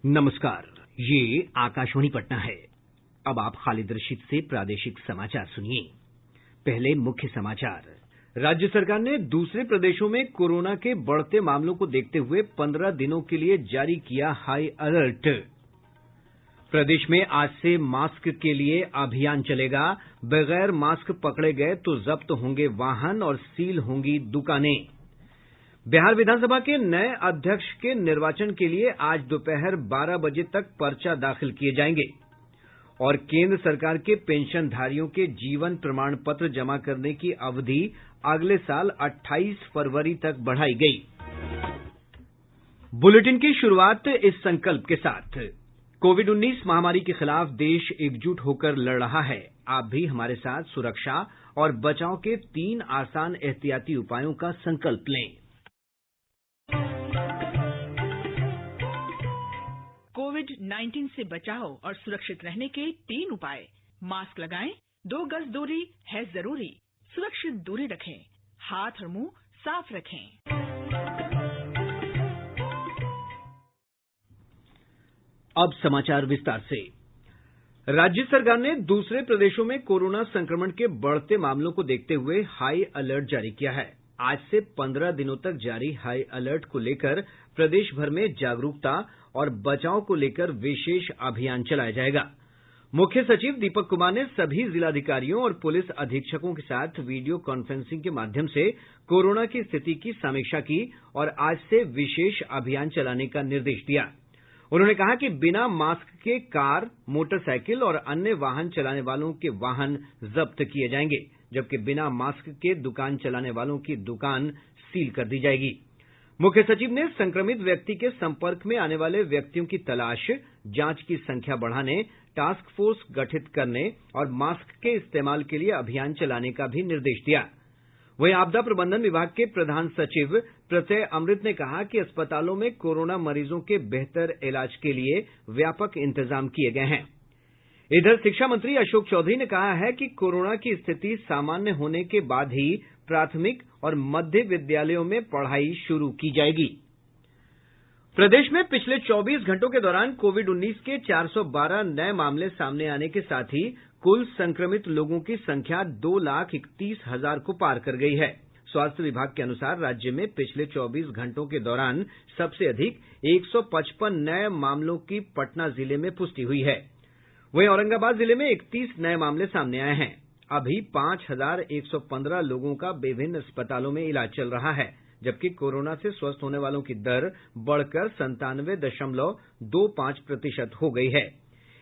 नमस्कार, ये आकाशवाणी पटना है। अब आप खालिद रशीद से प्रादेशिक समाचार सुनिए। पहले मुख्य समाचार। राज्य सरकार ने दूसरे प्रदेशों में कोरोना के बढ़ते मामलों को देखते हुए 15 दिनों के लिए जारी किया हाई अलर्ट। प्रदेश में आज से मास्क के लिए अभियान चलेगा। बगैर मास्क पकड़े गए तो जब्त होंगे वाहन और सील होंगी दुकानें। बिहार विधानसभा के नए अध्यक्ष के निर्वाचन के लिए आज दोपहर 12 बजे तक पर्चा दाखिल किए जाएंगे। और केंद्र सरकार के पेंशनधारियों के जीवन प्रमाण पत्र जमा करने की अवधि अगले साल 28 फरवरी तक बढ़ाई गई। बुलेटिन की शुरुआत इस संकल्प के साथ। कोविड-19 महामारी के खिलाफ देश एकजुट होकर लड़ रहा है। आप भी हमारे साथ सुरक्षा और बचाव के 3 आसान एहतियाती उपायों का संकल्प लें। कोविड-19 से बचाव और सुरक्षित रहने के 3 उपाय। मास्क लगाएं, 2 गज दूरी है जरूरी, सुरक्षित दूरी रखें, हाथ और मुंह साफ रखें। अब समाचार विस्तार से। राज्य सरकार ने दूसरे प्रदेशों में कोरोना संक्रमण के बढ़ते मामलों को देखते हुए हाई अलर्ट जारी किया है। आज से 15 दिनों तक जारी हाई अलर्ट को लेकर प्रदेश भर में जागरूकता और बचाव को लेकर विशेष अभियान चलाया जाएगा। मुख्य सचिव दीपक कुमार ने सभी जिलाधिकारियों और पुलिस अधीक्षकों के साथ वीडियो कॉन्फ्रेंसिंग के माध्यम से कोरोना की स्थिति की समीक्षा की और आज से विशेष अभियान चलाने का निर्देश दिया। उन्होंने कहा कि बिना मास्क के कार, मोटरसाइकिल और अन्य वाहन चलाने वालों के वाहन जब्त किए जाएंगे, जबकि बिना मास्क के दुकान चलाने वालों की दुकान सील कर दी जाएगी। मुख्य सचिव ने संक्रमित व्यक्ति के संपर्क में आने वाले व्यक्तियों की तलाश, जांच की संख्या बढ़ाने, टास्क फोर्स गठित करने और मास्क के इस्तेमाल के लिए अभियान चलाने का भी निर्देश दिया। वहीं आपदा प्रबंधन विभाग के प्रधान सचिव प्रत्यय अमृत ने कहा कि अस्पतालों में कोरोना मरीजों के बेहतर इलाज के लिए व्यापक इंतजाम किए गए हैं। इधर शिक्षा मंत्री अशोक चौधरी ने कहा है कि कोरोना की स्थिति सामान्य होने के बाद ही प्राथमिक और मध्य विद्यालयों में पढ़ाई शुरू की जाएगी। प्रदेश में पिछले 24 घंटों के दौरान कोविड-19 के 412 नए मामले सामने आने के साथ ही कुल संक्रमित लोगों की संख्या 2,31,000 को पार कर गई है। स्वास्थ्य विभाग के अनुसार राज्य में पिछले 24 घंटों के दौरान सबसे अधिक 155 नए मामलों की पटना जिले में पुष्टि हुई है। वहीं औरंगाबाद जिले में 31 नए मामले सामने आए हैं। अभी 5,115 लोगों का विभिन्न अस्पतालों में इलाज चल रहा है, जबकि कोरोना से स्वस्थ होने वालों की दर बढ़कर 97.25% हो गई है।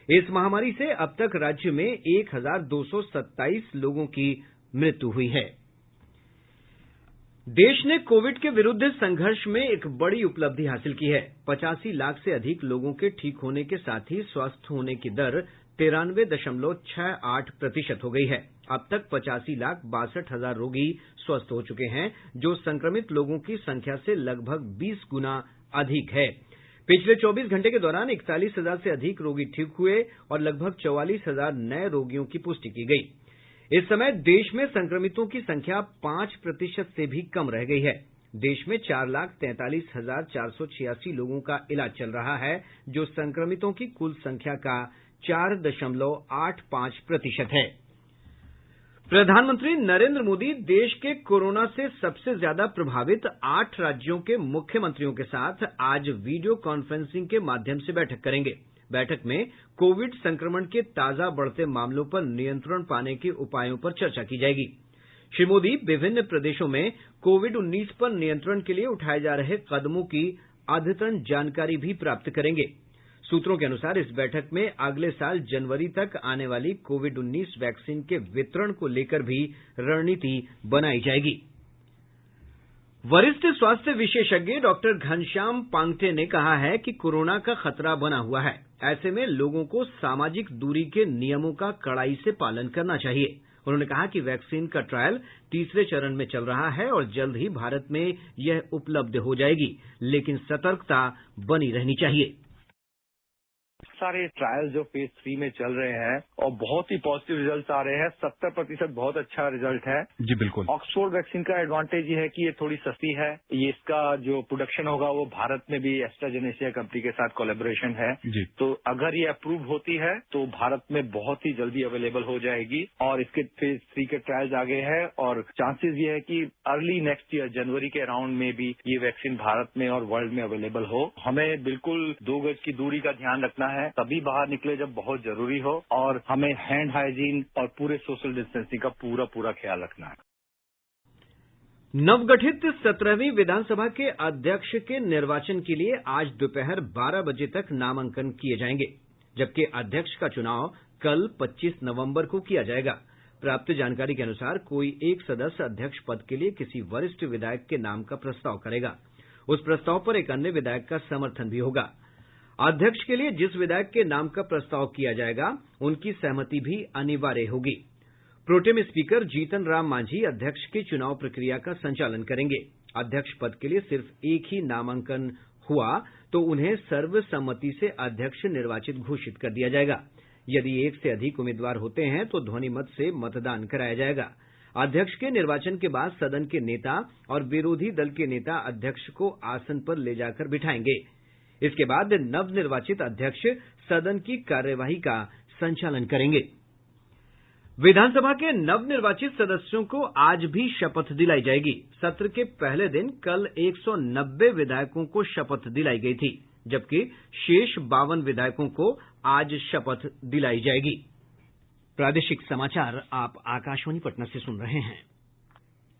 इस महामारी से अब तक राज्य में 1,227 लोगों की मृत्यु हुई है। देश ने कोविड के विरुद्ध संघर्ष में एक बड़ी उपलब्धि हासिल की है। 85 लाख से अधिक लोगों के ठीक होने के साथ ही स्वस्थ होने की दर 93.68% हो गई है। अब तक 85,62,000 रोगी स्वस्थ हो चुके हैं, जो संक्रमित लोगों की संख्या से लगभग 20 गुना अधिक है। पिछले 24 घंटे के दौरान 41,000 से अधिक रोगी ठीक हुए और लगभग 44,000 नए रोगियों की पुष्टि की गई। इस समय देश में संक्रमितों की संख्या 5% से भी कम रह गई है। देश में 4,43,486 लोगों का इलाज चल रहा है, जो संक्रमितों की कुल संख्या का 4.85% है। प्रधानमंत्री नरेंद्र मोदी देश के कोरोना से सबसे ज्यादा प्रभावित 8 राज्यों के मुख्यमंत्रियों के साथ आज वीडियो कॉन्फ्रेंसिंग के माध्यम से बैठक करेंगे। बैठक में कोविड संक्रमण के ताजा बढ़ते मामलों पर नियंत्रण पाने के उपायों पर चर्चा की जाएगी। श्री मोदी विभिन्न प्रदेशों में कोविड-19 पर नियंत्रण के लिए उठाए जा रहे कदमों की अद्यतन जानकारी भी प्राप्त करेंगे। सूत्रों के अनुसार इस बैठक में अगले साल जनवरी तक आने वाली कोविड-19 वैक्सीन के वितरण को लेकर भी रणनीति बनाई जाएगी। वरिष्ठ स्वास्थ्य विशेषज्ञ डॉक्टर घनश्याम पांगटे ने कहा है कि कोरोना का खतरा बना हुआ है। ऐसे में लोगों को सामाजिक दूरी के नियमों का कड़ाई से पालन करना चाहिए। उन्होंने कहा कि वैक्सीन का ट्रायल तीसरे चरण में चल रहा है और जल्द ही भारत में यह उपलब्ध हो जाएगी, लेकिन सतर्कता बनी रहनी चाहिए। सारे ट्रायल्स जो फेज 3 में चल रहे हैं और बहुत ही पॉजिटिव रिजल्ट आ रहे हैं। 70% बहुत अच्छा रिजल्ट है। जी बिल्कुल। ऑक्सफोर्ड वैक्सीन का एडवांटेज ये है कि ये थोड़ी सस्ती है। ये इसका जो प्रोडक्शन होगा वो भारत में भी एस्ट्राजेनेका कंपनी के साथ कोलैबोरेशन है। जी। तो अगर ये अप्रूव होती है तो भारत में बहुत ही जल्दी अवेलेबल हो जाएगी और इसके फेज 3 के ट्रायल्स आगे है और चांसेस ये है कि अर्ली नेक्स्ट ईयर जनवरी के अराउंड में भी ये वैक्सीन भारत में और वर्ल्ड में अवेलेबल हो। हमें बिल्कुल 2 गज की दूरी का ध्यान रखना है, तभी बाहर निकले जब बहुत जरूरी हो, और हमें हैंड हाइजीन और पूरे सोशल डिस्टेंसिंग का पूरा ख्याल रखना है। नवगठित 17वीं विधानसभा के अध्यक्ष के निर्वाचन के लिए आज दोपहर 12 बजे तक नामांकन किए जाएंगे, जबकि अध्यक्ष का चुनाव कल 25 नवंबर को किया जाएगा। प्राप्त जानकारी के अनुसार कोई एक सदस्य अध्यक्ष पद के लिए किसी वरिष्ठ विधायक के नाम का प्रस्ताव करेगा। उस प्रस्ताव पर एक अन्य विधायक का समर्थन भी होगा। अध्यक्ष के लिए जिस विधायक के नाम का प्रस्ताव किया जाएगा उनकी सहमति भी अनिवार्य होगी। प्रोटेम स्पीकर जीतन राम मांझी अध्यक्ष की चुनाव प्रक्रिया का संचालन करेंगे। अध्यक्ष पद के लिए सिर्फ एक ही नामांकन हुआ तो उन्हें सर्वसम्मति से अध्यक्ष निर्वाचित घोषित कर दिया जाएगा। यदि एक से अधिक उम्मीदवार होते हैं तो ध्वनिमत से मतदान कराया जाएगा। अध्यक्ष के निर्वाचन के बाद सदन के नेता और विरोधी दल के नेता अध्यक्ष को आसन पर ले जाकर बिठाएंगे। इसके बाद नवनिर्वाचित अध्यक्ष सदन की कार्यवाही का संचालन करेंगे। विधानसभा के नवनिर्वाचित सदस्यों को आज भी शपथ दिलाई जाएगी। सत्र के पहले दिन कल 190 विधायकों को शपथ दिलाई गई थी, जबकि शेष 52 विधायकों को आज शपथ दिलाई जाएगी। प्रादेशिक समाचार आप आकाशवाणी पटना से सुन रहे हैं।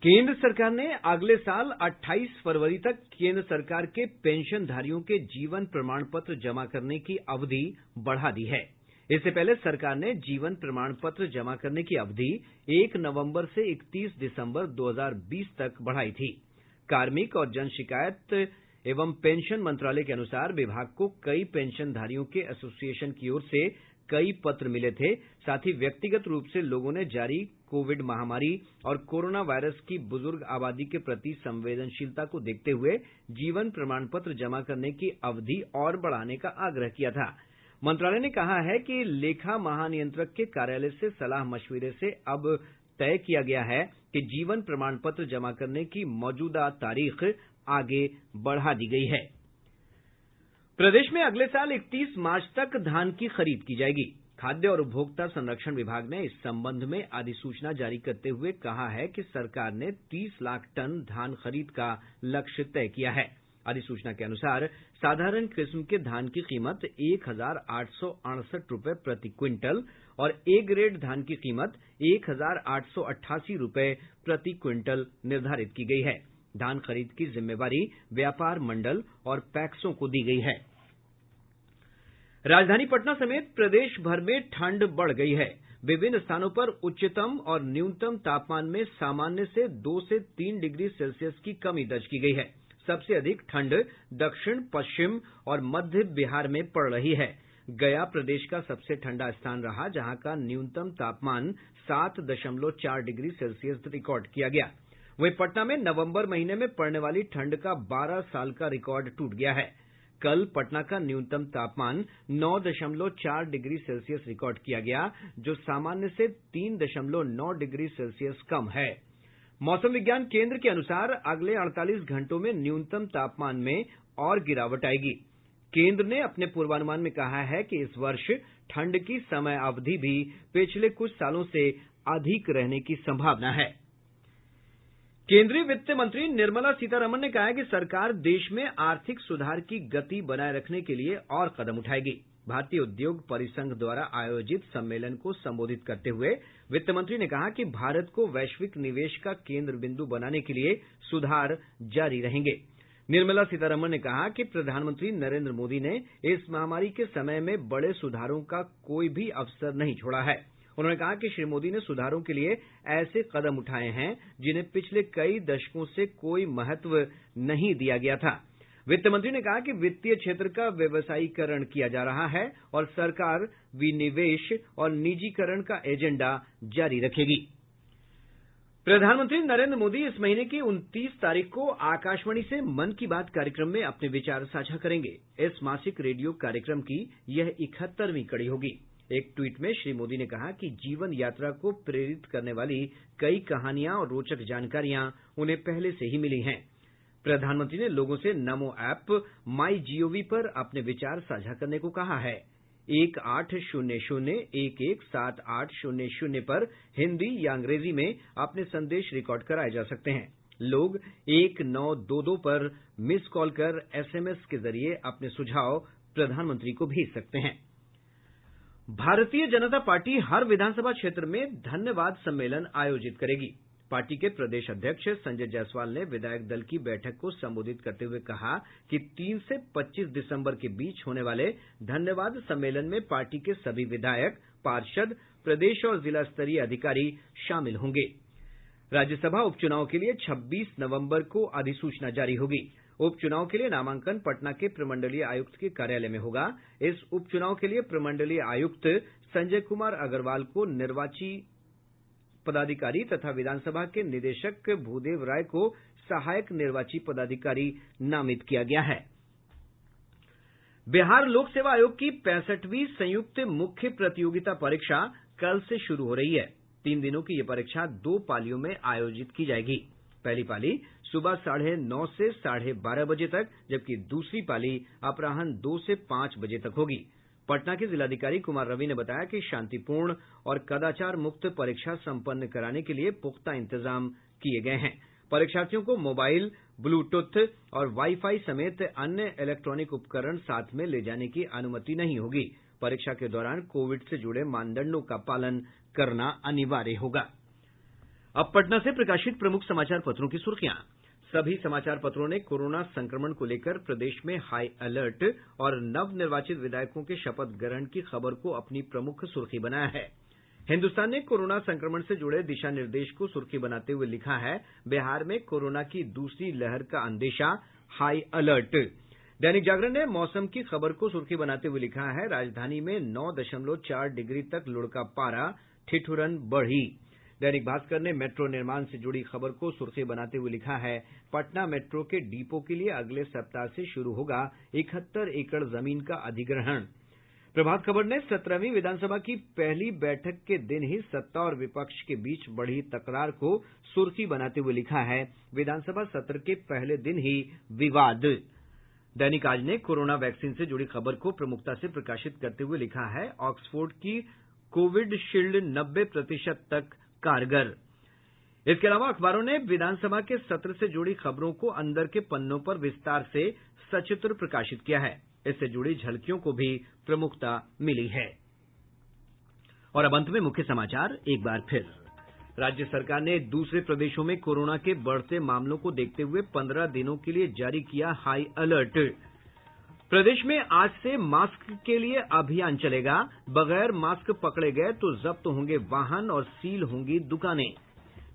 केंद्र सरकार ने अगले साल 28 फरवरी तक केंद्र सरकार के पेंशनधारियों के जीवन प्रमाण पत्र जमा करने की अवधि बढ़ा दी है। इससे पहले सरकार ने जीवन प्रमाण पत्र जमा करने की अवधि 1 नवंबर से 31 दिसंबर 2020 तक बढ़ाई थी। कार्मिक और जन शिकायत एवं पेंशन मंत्रालय के अनुसार विभाग को कई पेंशनधारियों के एसोसिएशन की ओर से कई पत्र मिले थे। साथ ही व्यक्तिगत रूप से लोगों ने जारी कोविड महामारी और कोरोना वायरस की बुजुर्ग आबादी के प्रति संवेदनशीलता को देखते हुए जीवन प्रमाण पत्र जमा करने की अवधि और बढ़ाने का आग्रह किया था। मंत्रालय ने कहा है कि लेखा महानियंत्रक के कार्यालय से सलाह मशविरे से अब तय किया गया है कि जीवन प्रमाण पत्र जमा करने की मौजूदा तारीख आगे बढ़ा दी गई है। प्रदेश में अगले साल 31 मार्च तक धान की खरीद की जाएगी। खाद्य और उपभोक्ता संरक्षण विभाग ने इस संबंध में अधिसूचना जारी करते हुए कहा है कि सरकार ने 30 लाख टन धान खरीद का लक्ष्य तय किया है। अधिसूचना के अनुसार साधारण किस्म के धान की कीमत 1,868 रुपये प्रति क्विंटल और ए ग्रेड धान की कीमत 1,888 रुपये प्रति क्विंटल निर्धारित की गई है। धान खरीद की जिम्मेवारी व्यापार मंडल और पैक्सों को दी गई है। राजधानी पटना समेत प्रदेश भर में ठंड बढ़ गई है। विभिन्न स्थानों पर उच्चतम और न्यूनतम तापमान में सामान्य से 2 से 3 डिग्री सेल्सियस की कमी दर्ज की गई है। सबसे अधिक ठंड दक्षिण पश्चिम और मध्य बिहार में पड़ रही है। गया प्रदेश का सबसे ठंडा स्थान रहा, जहां का न्यूनतम तापमान 7.4 डिग्री सेल्सियस रिकॉर्ड किया गया। वहीं पटना में नवंबर महीने में पड़ने वाली ठंड का 12 साल का रिकॉर्ड टूट गया है। कल पटना का न्यूनतम तापमान 9.4 डिग्री सेल्सियस रिकॉर्ड किया गया, जो सामान्य से 3.9 डिग्री सेल्सियस कम है। मौसम विज्ञान केंद्र के अनुसार अगले 48 घंटों में न्यूनतम तापमान में और गिरावट आएगी। केंद्र ने अपने पूर्वानुमान में कहा है कि इस वर्ष ठंड की समय अवधि भी पिछले कुछ सालों से अधिक रहने की संभावना है। केंद्रीय वित्त मंत्री निर्मला सीतारमण ने कहा है कि सरकार देश में आर्थिक सुधार की गति बनाए रखने के लिए और कदम उठाएगी। भारतीय उद्योग परिसंघ द्वारा आयोजित सम्मेलन को संबोधित करते हुए वित्त मंत्री ने कहा कि भारत को वैश्विक निवेश का केंद्र बिंदु बनाने के लिए सुधार जारी रहेंगे। निर्मला सीतारमण ने कहा कि प्रधानमंत्री नरेंद्र मोदी ने इस महामारी के समय में बड़े सुधारों का कोई भी अवसर नहीं छोड़ा है। उन्होंने कहा कि श्री मोदी ने सुधारों के लिए ऐसे कदम उठाए हैं जिन्हें पिछले कई दशकों से कोई महत्व नहीं दिया गया था। वित्त मंत्री ने कहा कि वित्तीय क्षेत्र का व्यवसायीकरण किया जा रहा है और सरकार विनिवेश और निजीकरण का एजेंडा जारी रखेगी। प्रधानमंत्री नरेंद्र मोदी इस महीने की 29 तारीख को आकाशवाणी से मन की बात कार्यक्रम में अपने विचार साझा करेंगे। इस मासिक रेडियो कार्यक्रम की यह 71वीं कड़ी होगी। एक ट्वीट में श्री मोदी ने कहा कि जीवन यात्रा को प्रेरित करने वाली कई कहानियां और रोचक जानकारियां उन्हें पहले से ही मिली हैं। प्रधानमंत्री ने लोगों से नमो ऐप, MyGov पर अपने विचार साझा करने को कहा है। 1800117800 पर हिंदी या अंग्रेजी में अपने संदेश रिकॉर्ड कराए जा सकते हैं। लोग 1922 पर मिस कॉल कर SMS के जरिए अपने सुझाव प्रधानमंत्री को भेज सकते हैं। भारतीय जनता पार्टी हर विधानसभा क्षेत्र में धन्यवाद सम्मेलन आयोजित करेगी। पार्टी के प्रदेश अध्यक्ष संजय जायसवाल ने विधायक दल की बैठक को संबोधित करते हुए कहा कि 3 से 25 दिसंबर के बीच होने वाले धन्यवाद सम्मेलन में पार्टी के सभी विधायक, पार्षद, प्रदेश और जिला स्तरीय अधिकारी शामिल होंगे। राज्यसभा उपचुनाव के लिए 26 नवंबर को अधिसूचना जारी होगी। उपचुनाव के लिए नामांकन पटना के प्रमंडलीय आयुक्त के कार्यालय में होगा। इस उपचुनाव के लिए प्रमंडलीय आयुक्त संजय कुमार अग्रवाल को निर्वाची पदाधिकारी तथा विधानसभा के निदेशक भूदेव राय को सहायक निर्वाची पदाधिकारी नामित किया गया है। बिहार लोक सेवा आयोग की 65वीं संयुक्त मुख्य प्रतियोगिता परीक्षा कल से शुरू हो रही है। 3 दिनों की ये परीक्षा 2 पालियों में आयोजित की जाएगी। पहली पाली सुबह 9:30 से 12:30 बजे तक, जबकि दूसरी पाली अपराह्न 2 से 5 बजे तक होगी। पटना के जिलाधिकारी कुमार रवि ने बताया कि शांतिपूर्ण और कदाचार मुक्त परीक्षा संपन्न कराने के लिए पुख्ता इंतजाम किए गए हैं। परीक्षार्थियों को मोबाइल, ब्लूटूथ और वाईफाई समेत अन्य इलेक्ट्रॉनिक उपकरण साथ में ले जाने की अनुमति नहीं होगी। परीक्षा के दौरान कोविड से जुड़े मानदंडों का पालन करना अनिवार्य होगा। अब पटना से प्रकाशित प्रमुख समाचार पत्रों की सुर्खियां। सभी समाचार पत्रों ने कोरोना संक्रमण को लेकर प्रदेश में हाई अलर्ट और नवनिर्वाचित विधायकों के शपथ ग्रहण की खबर को अपनी प्रमुख सुर्खी बनाया है। हिन्दुस्तान ने कोरोना संक्रमण से जुड़े दिशा निर्देश को सुर्खी बनाते हुए लिखा है, बिहार में कोरोना की दूसरी लहर का अंदेशा, हाई अलर्ट। दैनिक जागरण ने मौसम की खबर को सुर्खी बनाते हुए लिखा है, राजधानी में 9.4 डिग्री तक लुढ़का पारा, ठिठुरन बढ़ी। दैनिक भास्कर ने मेट्रो निर्माण से जुड़ी खबर को सुर्खी बनाते हुए लिखा है, पटना मेट्रो के डिपो के लिए अगले सप्ताह से शुरू होगा 71 एकड़ जमीन का अधिग्रहण। प्रभात खबर ने 17वीं विधानसभा की पहली बैठक के दिन ही सत्ता और विपक्ष के बीच बढ़ी तकरार को सुर्खी बनाते हुए लिखा है, विधानसभा सत्र के पहले दिन ही विवाद। दैनिक आज ने कोरोना वैक्सीन से जुड़ी खबर को प्रमुखता से प्रकाशित करते हुए लिखा है, ऑक्सफोर्ड की कोविड शील्ड 90% तक कारगर। इसके अलावा अखबारों ने विधानसभा के सत्र से जुड़ी खबरों को अंदर के पन्नों पर विस्तार से सचित्र प्रकाशित किया है। इससे जुड़ी झलकियों को भी प्रमुखता मिली है। और अब अंत में मुख्य समाचार एक बार फिर। राज्य सरकार ने दूसरे प्रदेशों में कोरोना के बढ़ते मामलों को देखते हुए 15 दिनों के लिए जारी किया हाई अलर्ट। प्रदेश में आज से मास्क के लिए अभियान चलेगा। बगैर मास्क पकड़े गए तो जब्त होंगे वाहन और सील होंगी दुकानें।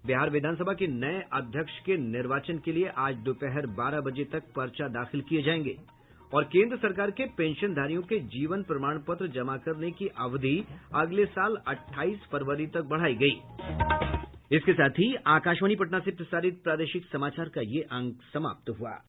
बिहार विधानसभा के नए अध्यक्ष के निर्वाचन के लिए आज दोपहर 12 बजे तक पर्चा दाखिल किए जाएंगे। और केंद्र सरकार के पेंशनधारियों के जीवन प्रमाण पत्र जमा करने की अवधि अगले साल 28 फरवरी तक बढ़ाई गई। इसके साथ ही आकाशवाणी पटना से प्रसारित प्रादेशिक समाचार का ये अंक समाप्त हुआ।